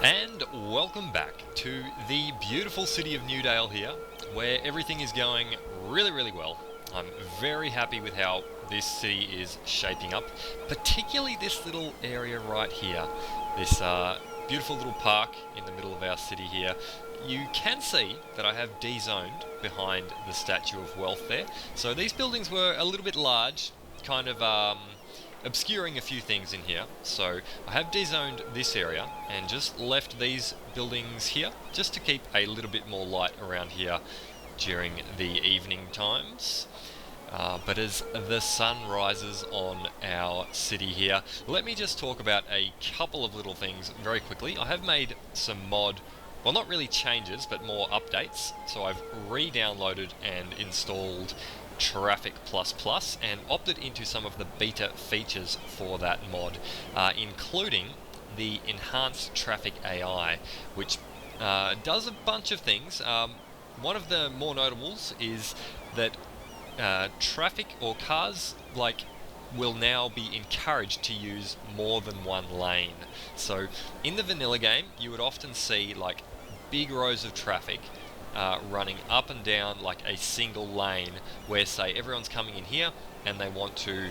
And welcome back to the beautiful city of Newdale here, where everything is going really well. I'm very happy with how this city is shaping up, particularly this little area right here, this beautiful little park in the middle of our city here. You can see that I have D-zoned behind the Statue of Wealth there, so these buildings were a little bit large, kind of obscuring a few things in here. So I have D-zoned this area and just left these buildings here just to keep a little bit more light around here during the evening times. But as the sun rises on our city here, let me just talk about a couple of little things very quickly. I have made some well, not really changes, but more updates. So I've re-downloaded and installed Traffic++ and opted into some of the beta features for that mod, including the enhanced traffic AI, which does a bunch of things. One of the more notables is that traffic or cars will now be encouraged to use more than one lane. So in the vanilla game, you would often see big rows of traffic running up and down like a single lane, where say everyone's coming in here and they want to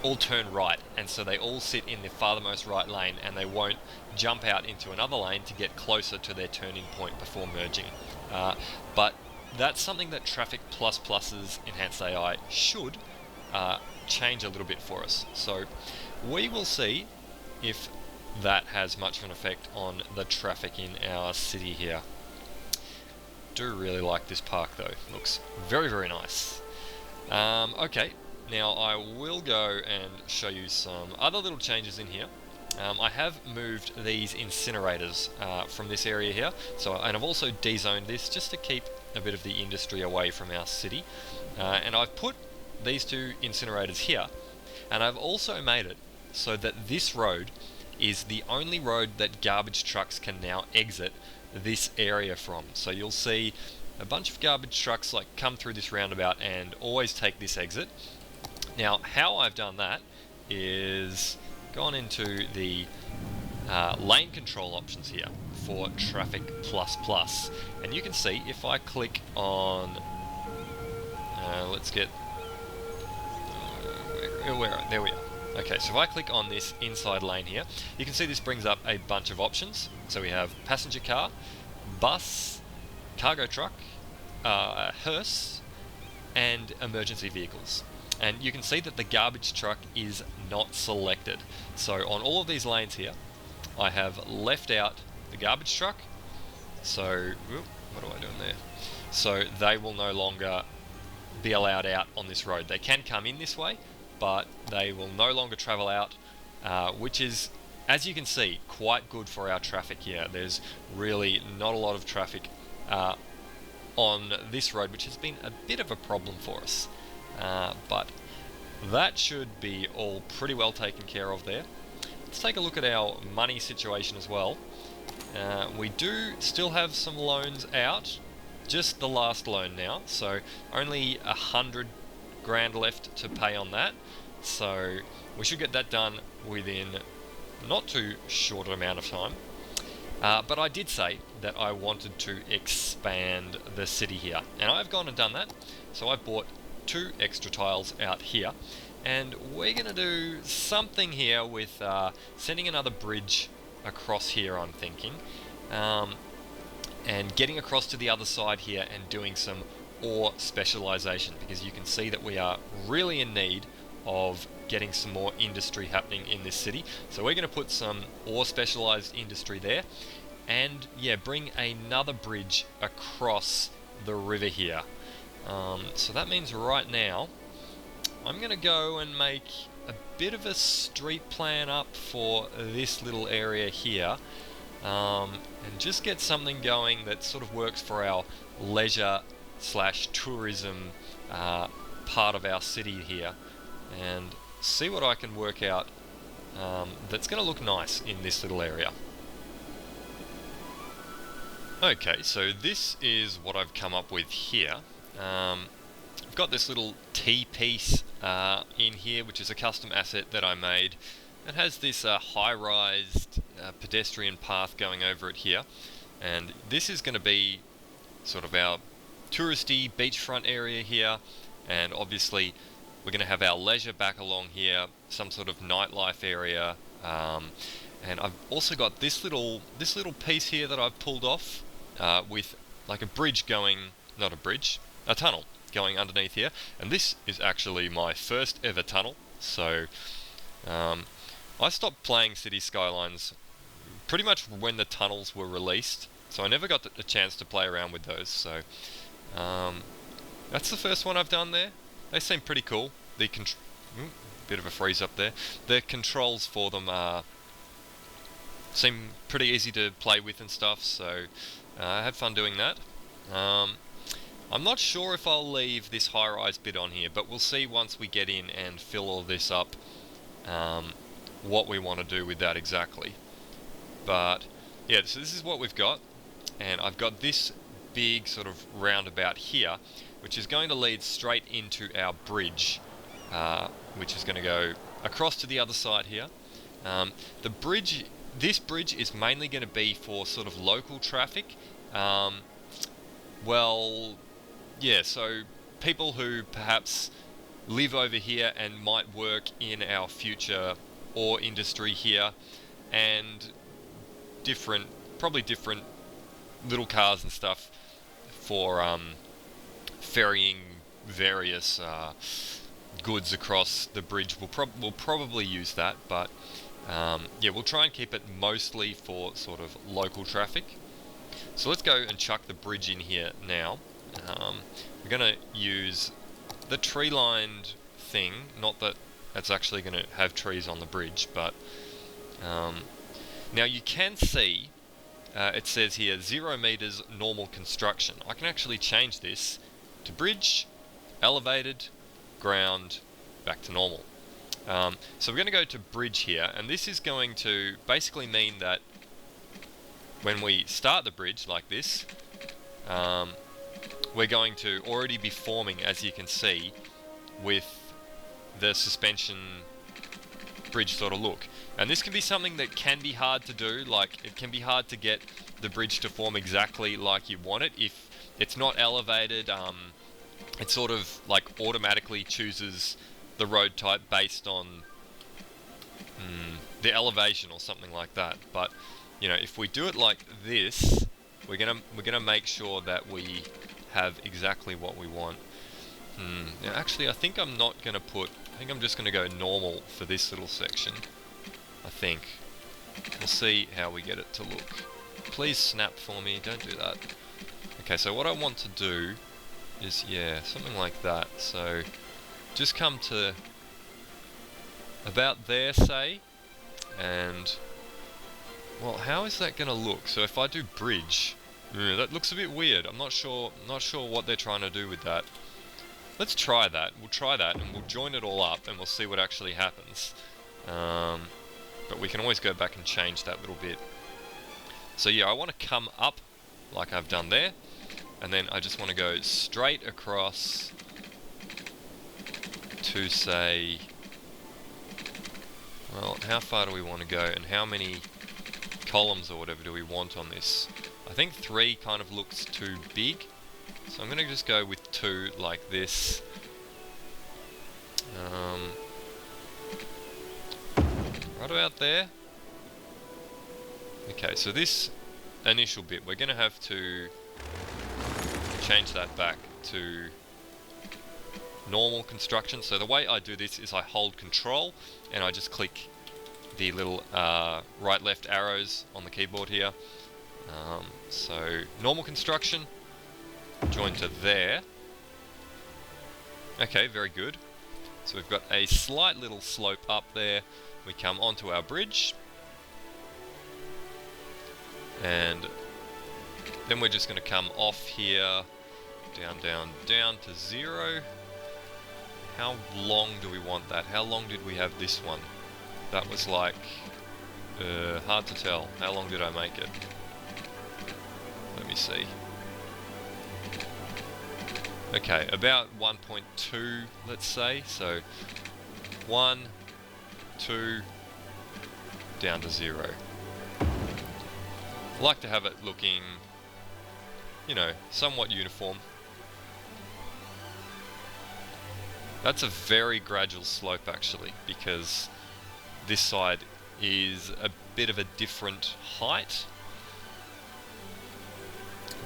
all turn right, and so they all sit in the farthermost right lane and they won't jump out into another lane to get closer to their turning point before merging. But that's something that Traffic++'s enhanced AI should change a little bit for us. So we will see if that has much of an effect on the traffic in our city here. Do really like this park though, looks very nice. Okay, now I will go and show you some other little changes in here. I have moved these incinerators from this area here, and I've also D-zoned this just to keep a bit of the industry away from our city, and I've put these two incinerators here, and I've also made it so that this road is the only road that garbage trucks can now exit this area from. So you'll see a bunch of garbage trucks come through this roundabout and always take this exit. Now how I've done that is gone into the lane control options here for Traffic++, and you can see if I click on let's get there we are. Okay, so if I click on this inside lane here, you can see this brings up a bunch of options. So we have passenger car, bus, cargo truck, hearse, and emergency vehicles. And you can see that the garbage truck is not selected. So on all of these lanes here, I have left out the garbage truck. So, what do I do in there? So they will no longer be allowed out on this road. They can come in this way, but they will no longer travel out, which is, as you can see, quite good for our traffic here. There's really not a lot of traffic on this road, which has been a bit of a problem for us. But that should be all pretty well taken care of there. Let's take a look at our money situation as well. We do still have some loans out, just the last loan now, so only 100 grand left to pay on that. So we should get that done within not too short an amount of time. But I did say that I wanted to expand the city here, and I've gone and done that. So I've bought 2 extra tiles out here, and we're going to do something here with sending another bridge across here, I'm thinking, and getting across to the other side here and doing some ore specialization, because you can see that we are really in need of getting some more industry happening in this city. So we're going to put some ore specialized industry there, and yeah, bring another bridge across the river here. So that means right now I'm going to go and make a bit of a street plan up for this little area here, and just get something going that sort of works for our leisure / tourism part of our city here, and see what I can work out that's going to look nice in this little area. Okay, so this is what I've come up with here. I've got this little T-piece in here, which is a custom asset that I made It has this high-rised pedestrian path going over it here, and this is going to be sort of our touristy beachfront area here, and obviously we're going to have our leisure back along here, some sort of nightlife area, and I've also got this little piece here that I've pulled off with like a bridge going, not a bridge, a tunnel going underneath here, and this is actually my first ever tunnel. So I stopped playing City Skylines pretty much when the tunnels were released, so I never got a chance to play around with those. So that's the first one I've done there. They seem pretty cool. The bit of a freeze up there. The controls for them seem pretty easy to play with and stuff, so I had fun doing that. I'm not sure if I'll leave this high-rise bit on here, but we'll see once we get in and fill all this up what we want to do with that exactly. But yeah, so this is what we've got, and I've got this big sort of roundabout here, which is going to lead straight into our bridge, which is going to go across to the other side here. This bridge is mainly going to be for sort of local traffic. Well, yeah, so people who perhaps live over here and might work in our future ore industry here, and probably different little cars and stuff for ferrying various goods across the bridge. We'll probably use that, but yeah, we'll try and keep it mostly for sort of local traffic. So let's go and chuck the bridge in here now. We're going to use the tree-lined thing, not that that's actually going to have trees on the bridge, but now you can see it says here 0 meters normal construction. I can actually change this to bridge, elevated, ground, back to normal. So we're going to go to bridge here, and this is going to basically mean that when we start the bridge like this, we're going to already be forming, as you can see, with the suspension bridge sort of look. And this can be something that can be hard to do, like it can be hard to get the bridge to form exactly like you want it. If it's not elevated, it sort of like automatically chooses the road type based on the elevation or something like that. But you know, if we do it like this, we're gonna make sure that we have exactly what we want. Now actually, I think I'm just gonna go normal for this little section. I think we'll see how we get it to look. Please snap for me, don't do that. Okay, so what I want to do is, yeah, something like that. So just come to about there, say, and well, how is that going to look? So if I do bridge, that looks a bit weird. I'm not sure what they're trying to do with that. Let's try that. We'll try that, and we'll join it all up, and we'll see what actually happens. But we can always go back and change that little bit. So yeah, I want to come up like I've done there, and then I just want to go straight across to, say, well, how far do we want to go, and how many columns or whatever do we want on this? I think 3 kind of looks too big, so I'm going to just go with 2 like this. Right about there. Okay, so this initial bit, we're going to have to change that back to normal construction. So the way I do this is I hold control and I just click the little right left arrows on the keyboard here. So normal construction, join to there. Okay, very good. So we've got a slight little slope up there. We come onto our bridge, and then we're just going to come off here, down, down, down to 0. How long do we want that? How long did we have this one? That was like, hard to tell. How long did I make it? Let me see. Okay, about 1.2, let's say. So 1, 2, down to 0. I like to have it looking, you know, somewhat uniform. That's a very gradual slope actually, because this side is a bit of a different height.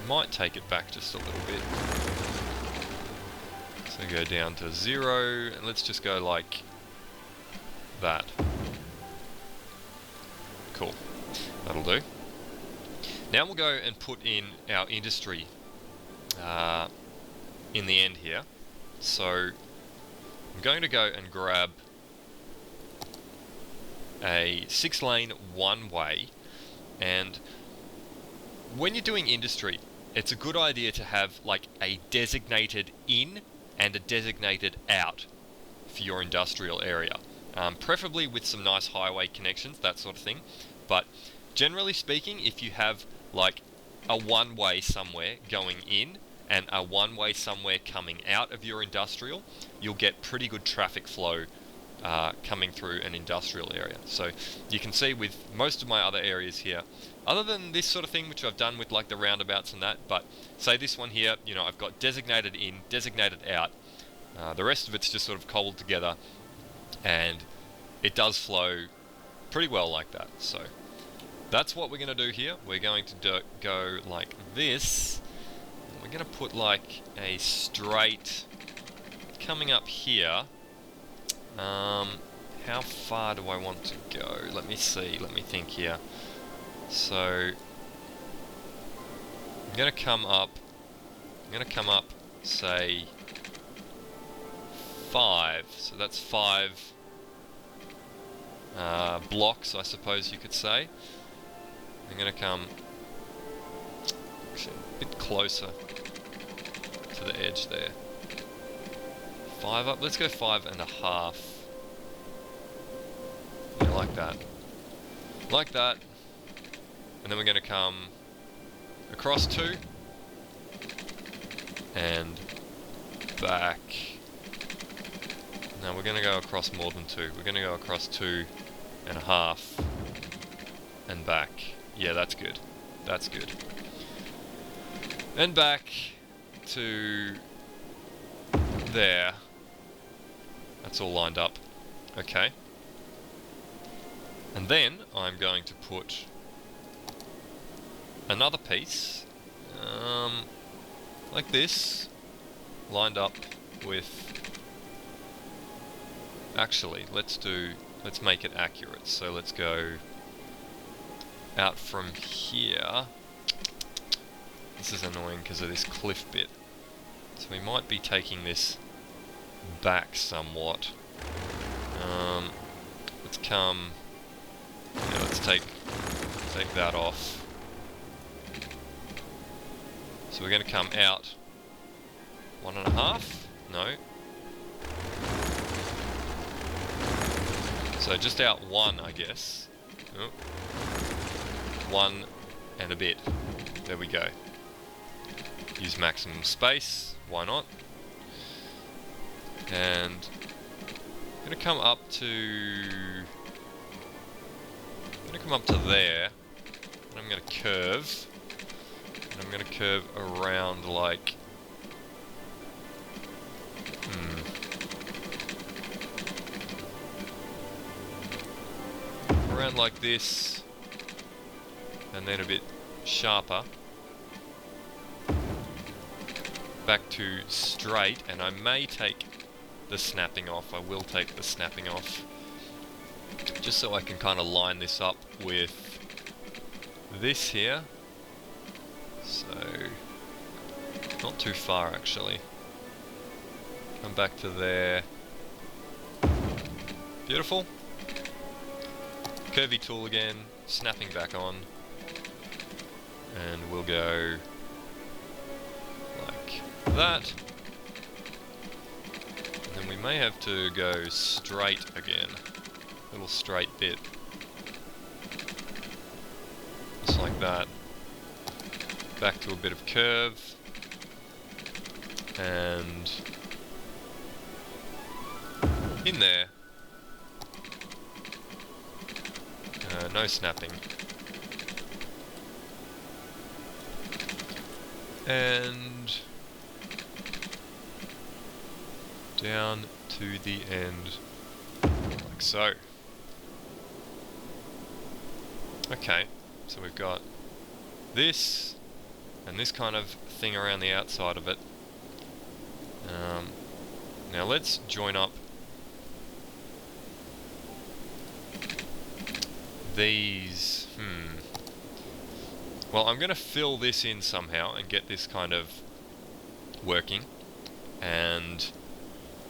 Might take it back just a little bit. So go down to 0, and let's just go like that. Cool, that'll do. Now we'll go and put in our industry in the end here. So I'm going to go and grab a 6-lane one-way, and when you're doing industry, it's a good idea to have like a designated in and a designated out for your industrial area, preferably with some nice highway connections, that sort of thing. But generally speaking, if you have like a one-way somewhere going in and a one-way somewhere coming out of your industrial, you'll get pretty good traffic flow coming through an industrial area. So you can see with most of my other areas here, other than this sort of thing which I've done with like the roundabouts and that, but say this one here, you know, I've got designated in, designated out, the rest of it's just sort of cobbled together, and it does flow pretty well like that. So that's what we're going to do here. We're going to go like this. We're going to put like a straight coming up here. How far do I want to go? Let me see, let me think here. So I'm going to come up, say 5, so that's 5 blocks, I suppose you could say. I'm going to come actually a bit closer to the edge there. 5 up, let's go 5.5. Yeah, like that. Like that. And then we're going to come across 2 and back. No, we're going to go across more than 2. We're going to go across 2.5 and back. Yeah, that's good. That's good. And back to there. That's all lined up. Okay. And then I'm going to put another piece, like this, lined up with... Actually, let's make it accurate. So let's go out from here. This is annoying because of this cliff bit. So we might be taking this back somewhat. Let's come... Yeah, let's take that off. So we're going to come out 1.5? No. So just out 1, I guess. Oh. 1 and a bit. There we go. Use maximum space. Why not? And I'm going to come up to... there. And I'm going to curve. And I'm going to curve around like... Around like this. And then a bit sharper. Back to straight. And I may take the snapping off. I will take the snapping off. Just so I can kind of line this up with this here. So, not too far actually. Come back to there. Beautiful. Curvy tool again, snapping back on. And we'll go like that. And then we may have to go straight again. Little straight bit. Just like that. Back to a bit of curve. And in there. no snapping. And down to the end, like so. Okay, so we've got this and this kind of thing around the outside of it. Now let's join up these. Well, I'm going to fill this in somehow and get this kind of working, and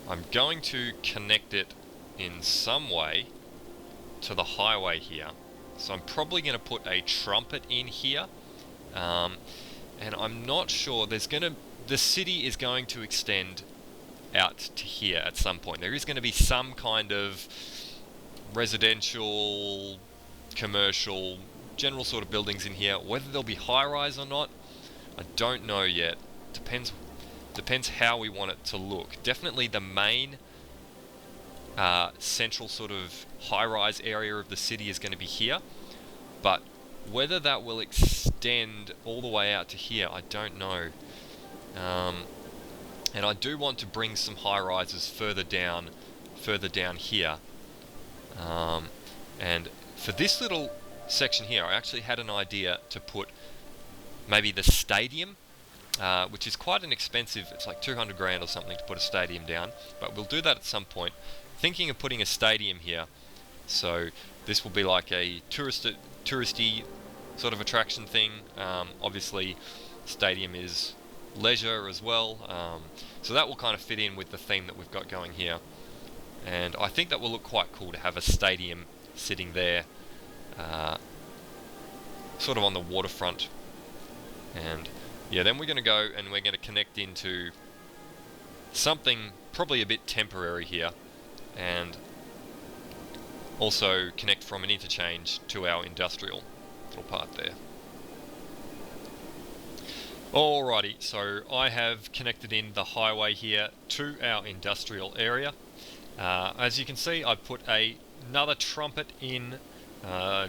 I'm going to connect it in some way to the highway here. So I'm probably going to put a trumpet in here, and I'm not sure. The city is going to extend out to here at some point. There is going to be some kind of residential, commercial, general sort of buildings in here. Whether they'll be high-rise or not, I don't know yet. Depends how we want it to look. Definitely the main central sort of high-rise area of the city is going to be here, but whether that will extend all the way out to here, I don't know. And I do want to bring some high-rises further down here. And for this little section here, I actually had an idea to put maybe the stadium, which is quite an expensive, it's like 200 grand or something to put a stadium down, but we'll do that at some point. Thinking of putting a stadium here, so this will be like a touristy sort of attraction thing. Obviously stadium is leisure as well, so that will kind of fit in with the theme that we've got going here, and I think that will look quite cool to have a stadium sitting there, sort of on the waterfront. And yeah, then we're going to go and we're going to connect into something probably a bit temporary here, and also connect from an interchange to our industrial little part there. Alrighty, so I have connected in the highway here to our industrial area. As you can see, I put another trumpet in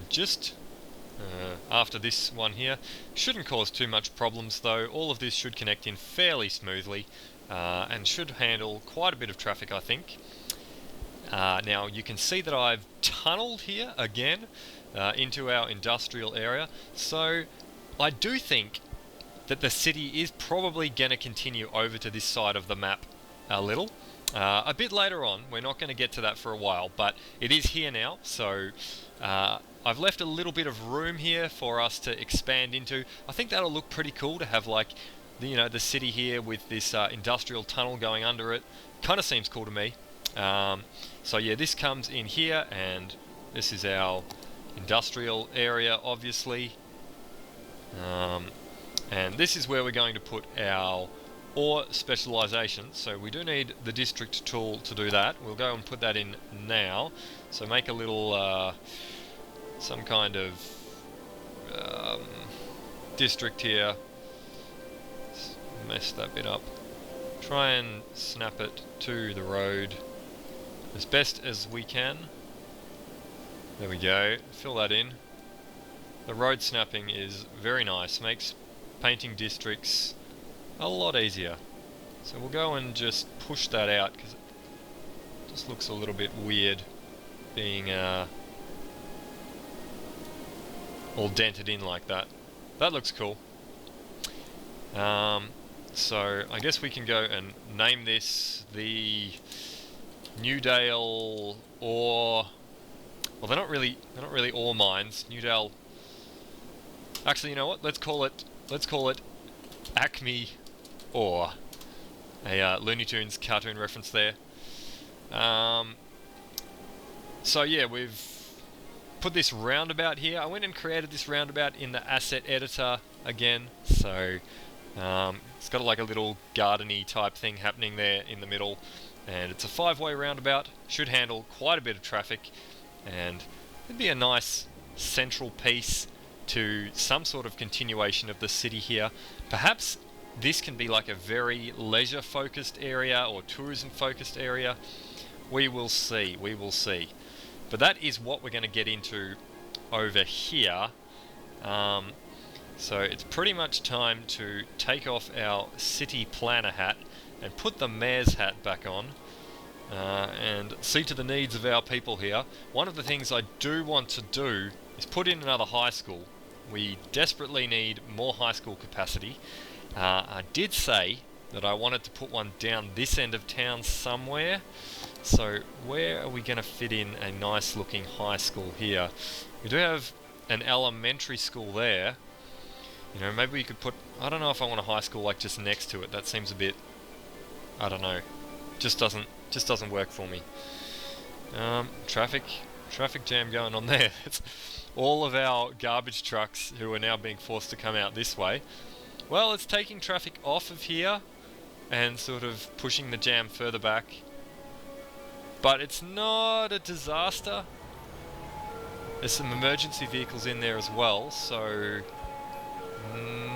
just after this one here. Shouldn't cause too much problems though. All of this should connect in fairly smoothly, and should handle quite a bit of traffic, I think. Now you can see that I've tunneled here again into our industrial area, so I do think that the city is probably going to continue over to this side of the map a little. A bit later on, we're not going to get to that for a while, but it is here now, so I've left a little bit of room here for us to expand into. I think that'll look pretty cool to have, like, the city here with this industrial tunnel going under it. Kind of seems cool to me. So yeah, this comes in here, and this is our industrial area, obviously. And this is where we're going to put our ore specialization. So we do need the district tool to do that. We'll go and put that in now. So make a little some kind of district here. Mess that bit up. Try and snap it to the road as best as we can. There we go. Fill that in. The road snapping is very nice. Makes painting districts a lot easier. So we'll go and just push that out because it just looks a little bit weird being all dented in like that. That looks cool. So I guess we can go and name this the Newdale ore. Well, they're not really ore mines. Newdale. Actually, you know what? Let's call it Acme Ore. A Looney Tunes cartoon reference there. So yeah, we've put this roundabout here. I went and created this roundabout in the asset editor again. So it's got like a little gardeny type thing happening there in the middle, and it's a 5-way roundabout. Should handle quite a bit of traffic, and it'd be a nice central piece to some sort of continuation of the city here. Perhaps this can be like a very leisure focused area or tourism focused area. We will see, But that is what we're going to get into over here. So it's pretty much time to take off our city planner hat and put the mayor's hat back on, and see to the needs of our people here. One of the things I do want to do is put in another high school. We desperately need more high school capacity. I did say that I wanted to put one down this end of town somewhere. So where are we going to fit in a nice looking high school here? We do have an elementary school there. You know, maybe we could put, I don't know if I want a high school like just next to it. That seems a bit, I don't know, just doesn't work for me. Traffic jam going on there. It's all of our garbage trucks who are now being forced to come out this way. Well, it's taking traffic off of here and sort of pushing the jam further back. But it's not a disaster. There's some emergency vehicles in there as well, so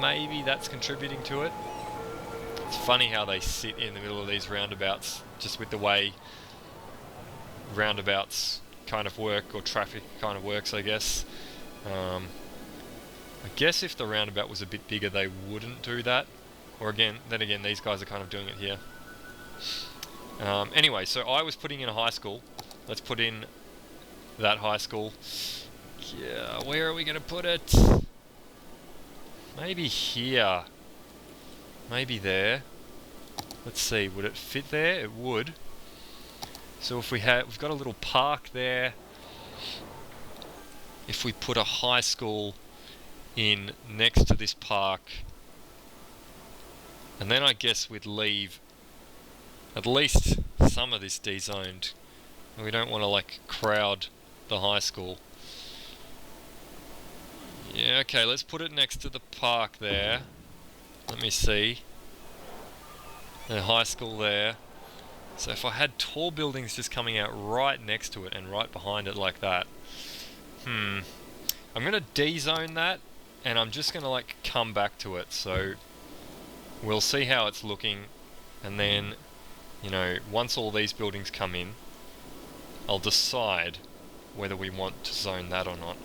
maybe that's contributing to it. It's funny how they sit in the middle of these roundabouts, just with the way roundabouts kind of work, or traffic kind of works, I guess. I guess if the roundabout was a bit bigger, they wouldn't do that. Or then again, these guys are kind of doing it here. Anyway, so I was putting in a high school. Let's put in that high school. Yeah, where are we going to put it? Maybe here. Maybe there. Let's see, would it fit there? It would. So if we've got a little park there. If we put a high school in next to this park, and then I guess we'd leave at least some of this dezoned. We don't want to like crowd the high school. Yeah, okay, let's put it next to the park there. Let me see. The high school there. So if I had tall buildings just coming out right next to it and right behind it like that. I'm going to dezone that, and I'm just going to like come back to it. So we'll see how it's looking, and then, you know, once all these buildings come in, I'll decide whether we want to zone that or not.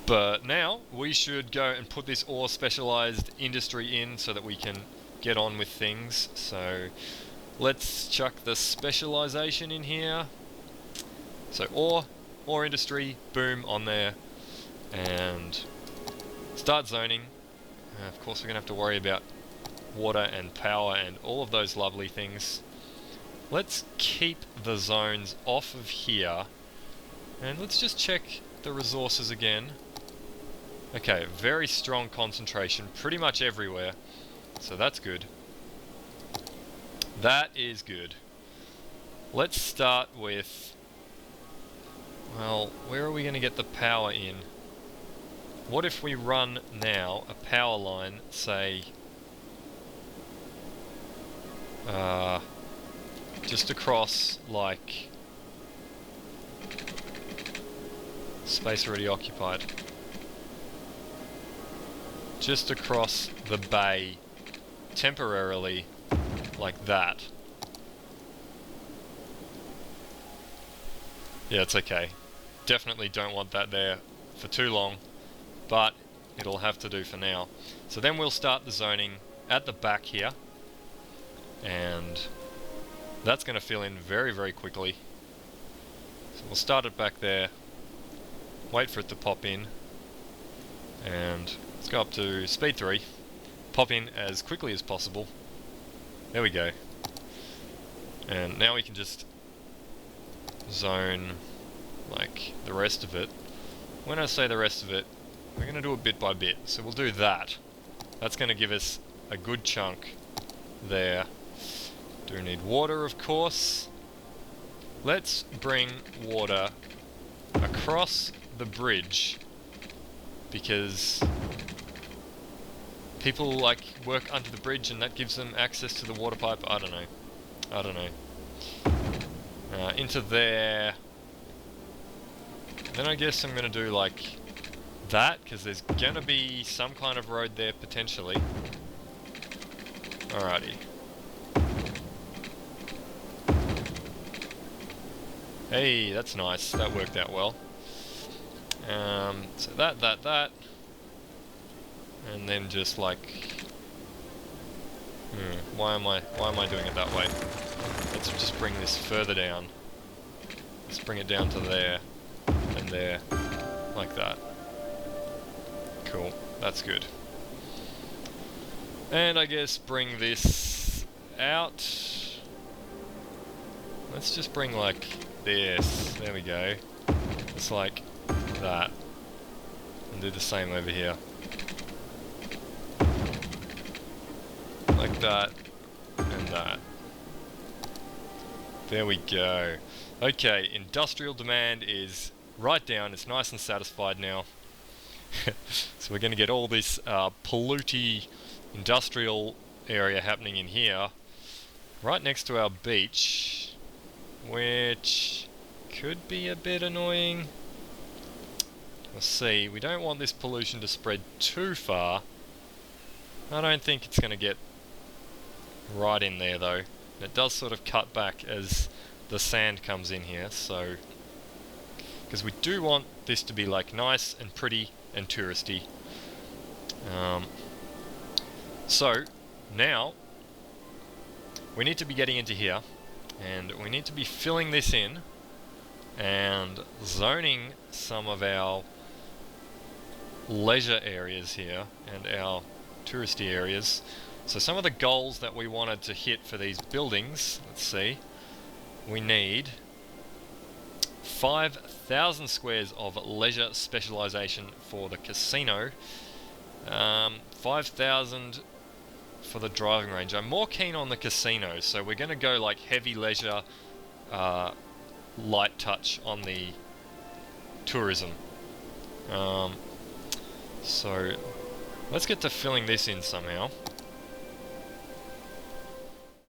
But now we should go and put this ore specialized industry in so that we can get on with things. So let's chuck the specialization in here. So ore industry, boom, on there, and start zoning. Of course, we're gonna have to worry about water and power and all of those lovely things. Let's keep the zones off of here, and let's just check the resources again. Okay, very strong concentration pretty much everywhere, so that's good. That is good. Let's start with, well, where are we going to get the power in? What if we run now a power line, say, just across, like, space already occupied. Just across the bay, temporarily, like that. Yeah, it's okay. Definitely don't want that there for too long, but it'll have to do for now. So then we'll start the zoning at the back here, and that's going to fill in very, very quickly. So we'll start it back there, wait for it to pop in, and let's go up to speed 3, pop in as quickly as possible. There we go. And now we can just zone like the rest of it. When I say the rest of it, we're going to do it bit by bit. So we'll do that. That's going to give us a good chunk there. Do need water, of course. Let's bring water across the bridge, because people like work under the bridge and that gives them access to the water pipe. I don't know. Into there. Then I guess I'm going to do like that, because there's going to be some kind of road there potentially. Alrighty. Hey, that's nice. That worked out well. So that. And then just like... why am I doing it that way? Let's just bring this further down. Let's bring it down to there. And there. Like that. Cool. That's good. And I guess bring this out. Let's just bring like this. There we go. It's like that. And do the same over here. Like that. And that. There we go. Okay, industrial demand is right down. It's nice and satisfied now. So we're going to get all this polluty industrial area happening in here, right next to our beach, which could be a bit annoying. Let's see, we don't want this pollution to spread too far. I don't think it's going to get right in there though. It does sort of cut back as the sand comes in here, so... because we do want this to be like nice and pretty and touristy. So, now, we need to be getting into here, and we need to be filling this in, and zoning some of our leisure areas here, and our touristy areas. So some of the goals that we wanted to hit for these buildings, let's see, we need 5,000 squares of leisure specialization for the casino, 5,000 for the driving range. I'm more keen on the casino, so we're going to go like heavy leisure, light touch on the tourism. So let's get to filling this in somehow.